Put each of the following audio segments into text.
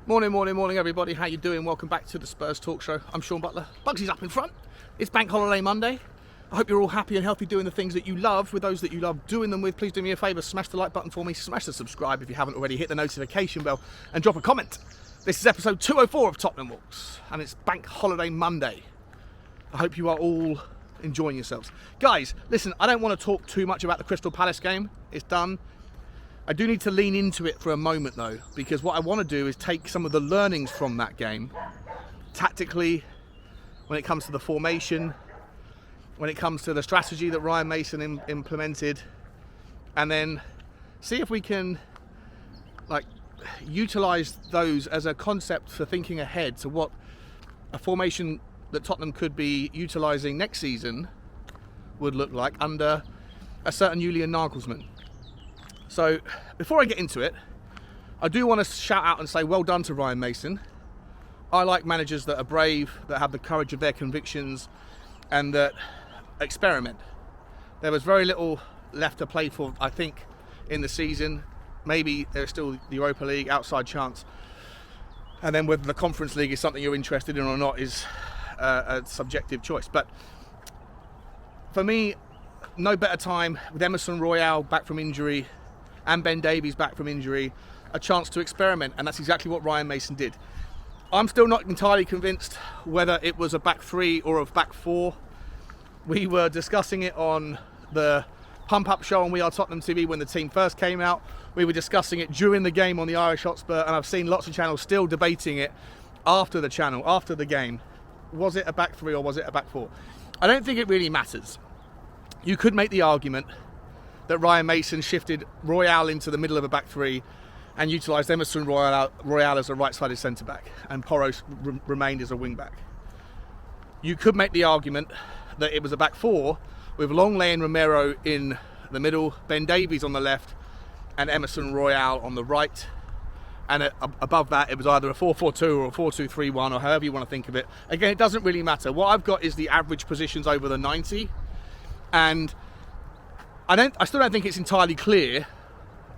Morning, everybody. How you doing? Welcome back to the Spurs Talk Show. I'm Sean Butler. Bugsy's up in front. It's Bank Holiday Monday. I hope you're all happy and healthy doing the things that you love with those that you love doing them with. Please do me a favour, smash the like button for me, smash the subscribe if you haven't already, hit the notification bell and drop a comment. This is episode 204 of Tottenham Walks and it's Bank Holiday Monday. I hope you are all enjoying yourselves. Guys, listen, I don't want to talk too much about the Crystal Palace game. It's done. I do need to lean into it for a moment though, because what I want to do is take some of the learnings from that game, tactically, when it comes to the formation, when it comes to the strategy that Ryan Mason implemented, and then see if we can utilise those as a concept for thinking ahead to what a formation that Tottenham could be utilising next season would look like under a certain Julian Nagelsmann. So, before I get into it, I do want to shout out and say well done to Ryan Mason. I like managers that are brave, that have the courage of their convictions, and that experiment. There was very little left to play for, I think, in the season. Maybe there's still the Europa League outside chance. And then whether the Conference League is something you're interested in or not is a subjective choice. But for me, no better time with Emerson Royal back from injury and Ben Davies back from injury, a chance to experiment, and that's exactly what Ryan Mason did. I'm still not entirely convinced whether it was a back three or a back four. We were discussing it on the pump-up show on We Are Tottenham TV when the team first came out. We were discussing it during the game on the Irish Hotspur, and I've seen lots of channels still debating it after the game. Was it a back three or was it a back four? I don't think it really matters. You could make the argument that Ryan Mason shifted Royal into the middle of a back three and utilised Emerson Royal as a right-sided centre-back, and Porro remained as a wing-back. You could make the argument that it was a back four with Longley and Romero in the middle, Ben Davies on the left, and Emerson Royal on the right. And above that, it was either a 4-4-2 or a 4-2-3-1, or however you want to think of it. Again, it doesn't really matter. What I've got is the average positions over the 90, and I still don't think it's entirely clear.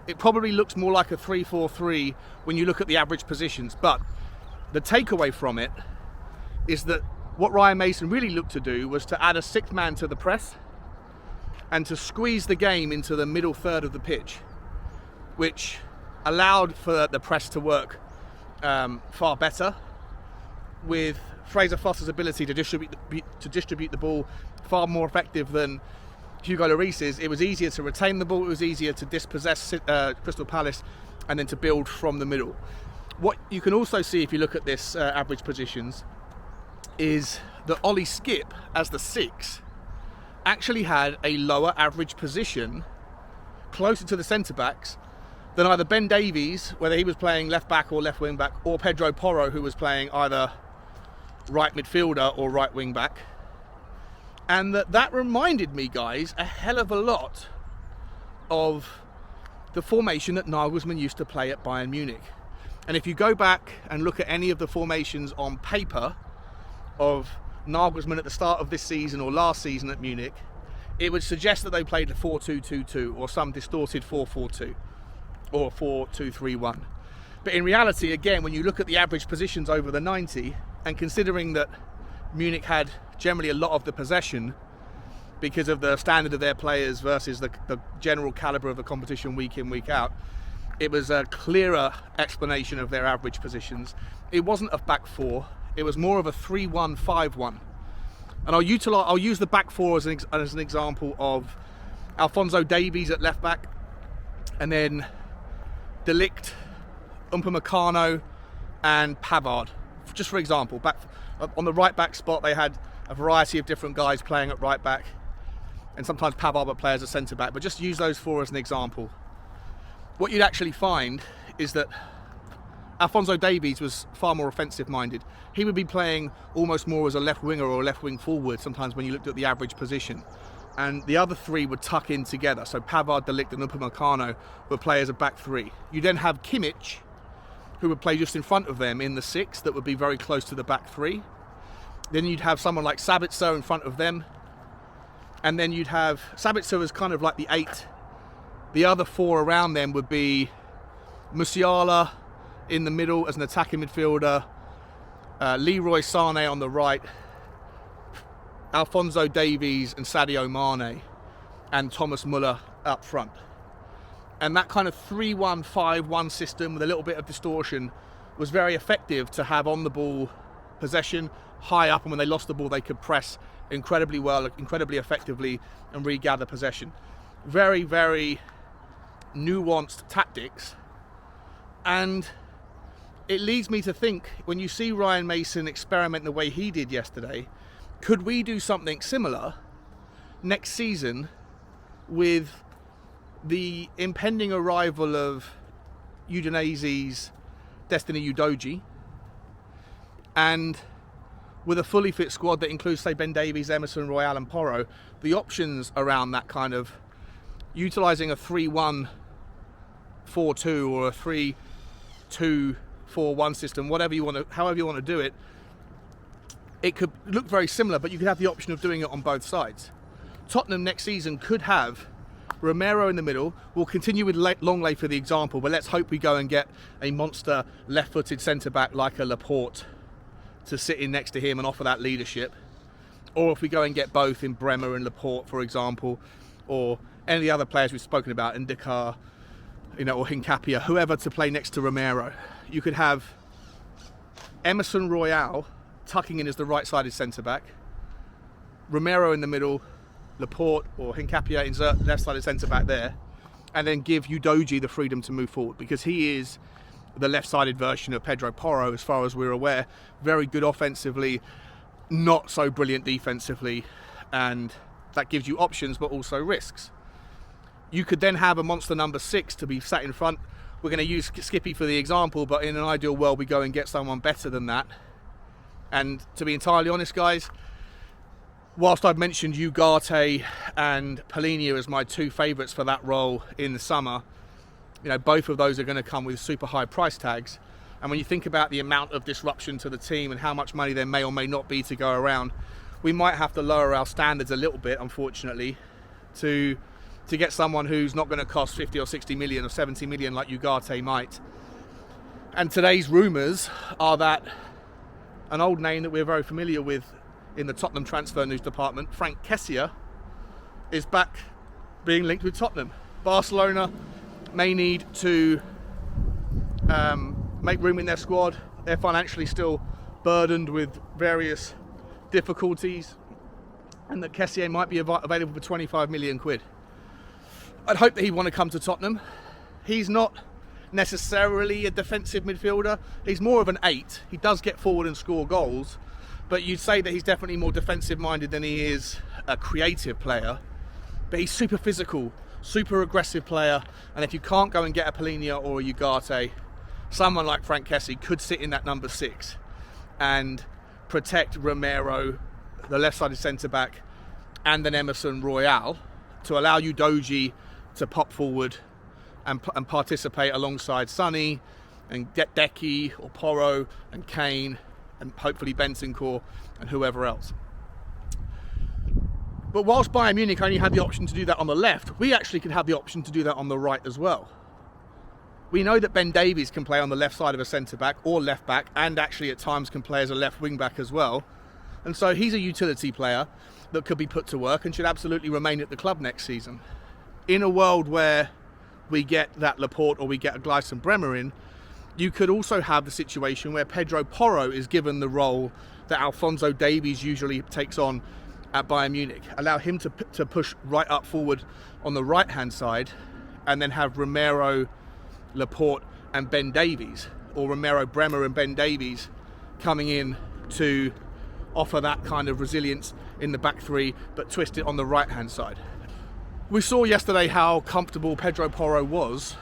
It probably looks more like a 3-4-3 when you look at the average positions. But the takeaway from it is that what Ryan Mason really looked to do was to add a sixth man to the press and to squeeze the game into the middle third of the pitch, which allowed for the press to work far better, with Fraser Foster's ability to distribute the ball far more effective than Hugo Lloris's. It was easier to retain the ball, it was easier to dispossess Crystal Palace, and then to build from the middle. What you can also see if you look at this average positions is that Ollie Skip, as the six, actually had a lower average position closer to the centre-backs than either Ben Davies, whether he was playing left back or left wing back, or Pedro Porro, who was playing either right midfielder or right wing back. And that reminded me, guys, a hell of a lot of the formation that Nagelsmann used to play at Bayern Munich. And if you go back and look at any of the formations on paper of Nagelsmann at the start of this season or last season at Munich, it would suggest that they played a 4-2-2-2 or some distorted 4-4-2 or 4-2-3-1. But in reality, again, when you look at the average positions over the 90, and considering that Munich had generally a lot of the possession because of the standard of their players versus the general calibre of the competition week in, week out, it was a clearer explanation of their average positions. It wasn't a back four, it was more of a 3-1-5-1. And I'll use the back four as an example of Alphonso Davies at left back, and then De Ligt, Upamecano and Pavard. Just for example, back on the right back spot, they had a variety of different guys playing at right back, and sometimes Pavard would play as a centre back, but just use those four as an example. What you'd actually find is that Alphonso Davies was far more offensive minded. He would be playing almost more as a left winger or a left wing forward sometimes when you looked at the average position. And the other three would tuck in together. So Pavard, De Ligt and Upamecano would play as a back three. You then have Kimmich, who would play just in front of them in the six, that would be very close to the back three. Then you'd have someone like Sabitzer in front of them. And then you'd have Sabitzer as kind of like the eight. The other four around them would be Musiala in the middle as an attacking midfielder, Leroy Sané on the right, Alphonso Davies and Sadio Mane, and Thomas Muller up front. And that kind of 3-1-5-1 system with a little bit of distortion was very effective to have on the ball possession high up, and when they lost the ball they could press incredibly well, incredibly effectively, and regather possession. Very, very nuanced tactics. And it leads me to think, when you see Ryan Mason experiment the way he did yesterday, could we do something similar next season with the impending arrival of Udinese's Destiny Udogie, and with a fully fit squad that includes, say, Ben Davies, Emerson Royal and Porro, the options around that kind of utilising a 3-1-4-2 or a 3-2-4-1 system, however you want to do it, it could look very similar, but you could have the option of doing it on both sides. Tottenham next season could have Romero in the middle. We'll continue with Longley for the example, but let's hope we go and get a monster left-footed centre-back like a Laporte to sit in next to him and offer that leadership. Or if we go and get both in Bremer and Laporte, for example, or any of the other players we've spoken about, Ndicka, or Hincapia, whoever to play next to Romero. You could have Emerson Royal tucking in as the right-sided centre-back, Romero in the middle, Laporte or Hincapia insert left-sided centre-back there, and then give Udogie the freedom to move forward, because he is the left-sided version of Pedro Porro as far as we're aware. Very good offensively, not so brilliant defensively, and that gives you options but also risks. You could then have a monster number 6 to be sat in front. We're going to use Skippy for the example, but in an ideal world we go and get someone better than that. And to be entirely honest, guys, whilst I've mentioned Ugarte and Palhinha as my two favourites for that role in the summer, both of those are going to come with super high price tags. And when you think about the amount of disruption to the team and how much money there may or may not be to go around, we might have to lower our standards a little bit, unfortunately, to get someone who's not going to cost 50 or 60 million or 70 million like Ugarte might. And today's rumours are that an old name that we're very familiar with in the Tottenham transfer news department, Frank Kessie, is back being linked with Tottenham. Barcelona may need to make room in their squad. They're financially still burdened with various difficulties, and that Kessie might be available for 25 million quid. I'd hope that he'd want to come to Tottenham. He's not necessarily a defensive midfielder. He's more of an 8. He does get forward and score goals, but you'd say that he's definitely more defensive minded than he is a creative player. But he's super physical, super aggressive player, and if you can't go and get a Palhinha or a Ugarte, someone like Frank Kessie could sit in that number 6 and protect Romero, the left-sided centre-back, and then Emerson Royal, to allow Udogie to pop forward and participate alongside Sonny and Decky or Porro and Kane and hopefully Bentancur and whoever else. But whilst Bayern Munich only had the option to do that on the left, we actually could have the option to do that on the right as well. We know that Ben Davies can play on the left side of a centre-back or left-back, and actually at times can play as a left wing-back as well. And so he's a utility player that could be put to work and should absolutely remain at the club next season. In a world where we get that Laporte or we get a Gleison Bremer in, you could also have the situation where Pedro Porro is given the role that Alphonso Davies usually takes on at Bayern Munich. Allow him to push right up forward on the right-hand side, and then have Romero, Laporte and Ben Davies, or Romero, Bremer and Ben Davies coming in to offer that kind of resilience in the back three, but twist it on the right-hand side. We saw yesterday how comfortable Pedro Porro was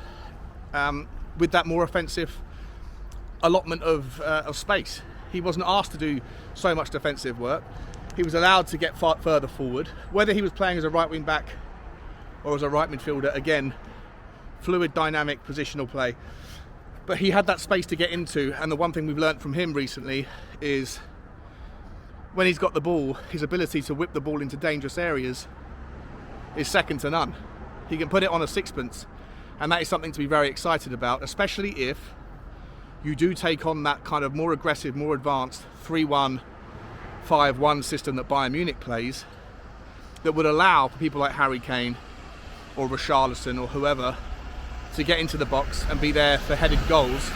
with that more offensive allotment of space. He wasn't asked to do so much defensive work. He was allowed to get far further forward. Whether he was playing as a right wing back or as a right midfielder, again, fluid, dynamic, positional play. But he had that space to get into, and the one thing we've learnt from him recently is when he's got the ball, his ability to whip the ball into dangerous areas is second to none. He can put it on a sixpence, and that is something to be very excited about, especially if you do take on that kind of more aggressive, more advanced 3-1-5-1 system that Bayern Munich plays, that would allow for people like Harry Kane or Richarlison or whoever to get into the box and be there for headed goals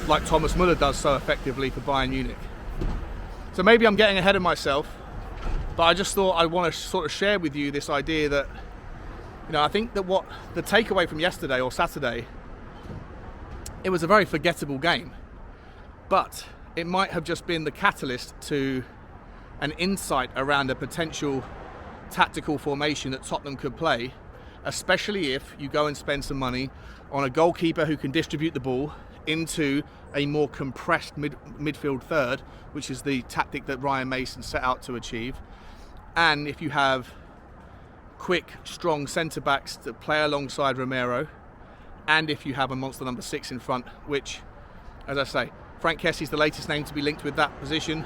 like Thomas Müller does so effectively for Bayern Munich. So maybe I'm getting ahead of myself, but I just thought I want to sort of share with you this idea that, I think that what the takeaway from yesterday or Saturday, it was a very forgettable game, but it might have just been the catalyst to an insight around a potential tactical formation that Tottenham could play, especially if you go and spend some money on a goalkeeper who can distribute the ball into a more compressed midfield third, which is the tactic that Ryan Mason set out to achieve. And if you have quick, strong centre-backs that play alongside Romero, and if you have a monster number 6 in front, which, as I say, Frank Kessie's the latest name to be linked with that position.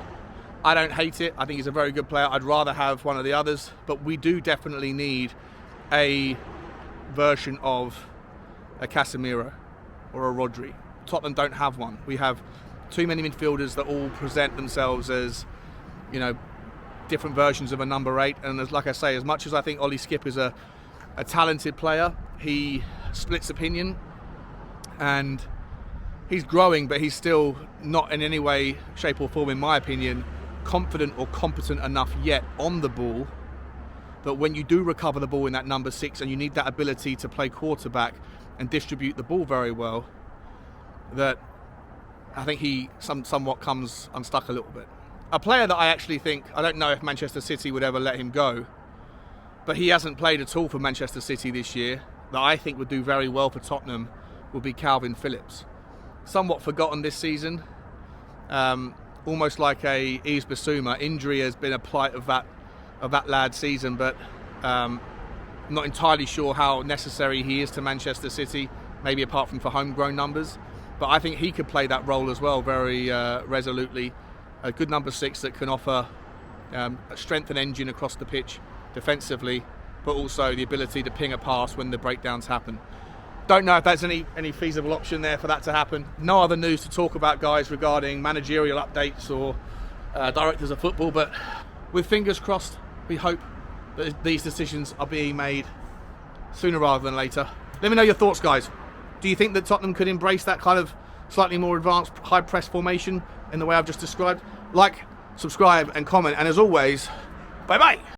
I don't hate it. I think he's a very good player. I'd rather have one of the others, but we do definitely need a version of a Casemiro or a Rodri. Tottenham don't have one. We have too many midfielders that all present themselves as, different versions of a number 8. And as, like I say, as much as I think Ollie Skip is a talented player, he splits opinion and he's growing, but he's still not in any way, shape or form, in my opinion, confident or competent enough yet on the ball that when you do recover the ball in that number 6 and you need that ability to play quarterback and distribute the ball very well, that I think he somewhat comes unstuck a little bit. A player that I actually think, I don't know if Manchester City would ever let him go, but he hasn't played at all for Manchester City this year, that I think would do very well for Tottenham, would be Calvin Phillips. Somewhat forgotten this season, almost like a Yves Bissouma. Injury has been a plight of that lad's season, but not entirely sure how necessary he is to Manchester City, maybe apart from for homegrown numbers. But I think he could play that role as well very resolutely. A good number 6 that can offer strength and engine across the pitch defensively, but also the ability to ping a pass when the breakdowns happen. Don't know if that's any feasible option there for that to happen. No other news to talk about, guys, regarding managerial updates or directors of football, but with fingers crossed, we hope that these decisions are being made sooner rather than later. Let me know your thoughts, guys. Do you think that Tottenham could embrace that kind of slightly more advanced high press formation in the way I've just described? Like, subscribe and comment, and as always, bye bye.